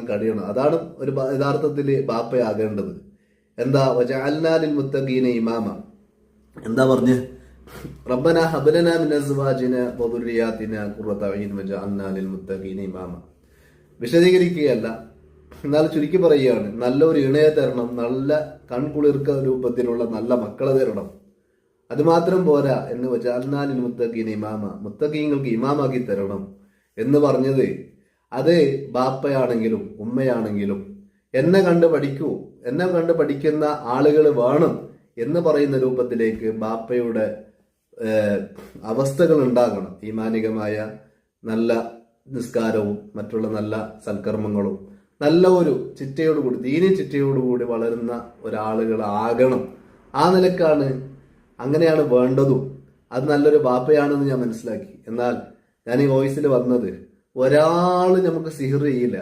കഴിയണം. അതാണ് ഒരു യഥാർത്ഥത്തില് ബാപ്പയാകേണ്ടത്. എന്താ വജഅൽനാലിൽ മുത്തഖീന ഇമാമ, എന്താ പറഞ്ഞ് റബ്ബന ഹബ്ലനാ മിൻ അസ്വാജിന വദുരിയാതിന ഖുർറത അയ്യുൻ വജഅൽനാ ലിൽ മുത്തഖീന ഇമാമ. വിശദീകരിക്കുകയല്ല, എന്നാൽ ചുരുക്കി പറയുകയാണ്, നല്ലൊരു ഇണയെ തരണം, നല്ല കൺകുളിർക്ക രൂപത്തിലുള്ള നല്ല മക്കളെ തരണം. അതുമാത്രം പോരാ, എന്ന് വജഅൽനാ ലിൽ മുത്തഖീന ഇമാമ, മുത്തഖീങ്ങൾക്ക് ഇമാമാക്കി തരണം എന്ന് പറഞ്ഞത് അത് ബാപ്പയാണെങ്കിലും ഉമ്മയാണെങ്കിലും എന്നെ കണ്ട് പഠിക്കൂ, എന്നെ കണ്ട് പഠിക്കുന്ന ആളുകൾ വേണം എന്ന് പറയുന്ന രൂപത്തിലേക്ക് ബാപ്പയുടെ അവസ്ഥകൾ ഉണ്ടാകണം. ഈമാനികമായ നല്ല നിസ്കാരവും മറ്റുള്ള നല്ല സൽക്കർമ്മങ്ങളും നല്ല ഒരു ചിട്ടയോടുകൂടി, ദീനി ചിട്ടയോടുകൂടി വളരുന്ന ഒരാളുകളാകണം. ആ നിലക്കാണ്, അങ്ങനെയാണ് വേണ്ടതും. അത് നല്ലൊരു ബാപ്പയാണെന്ന് ഞാൻ മനസ്സിലാക്കി. എന്നാൽ ഞാൻ ഈ വോയിസിൽ വന്നത്, ഒരാൾ നമുക്ക് സിഹിർ ചെയ്യില്ല.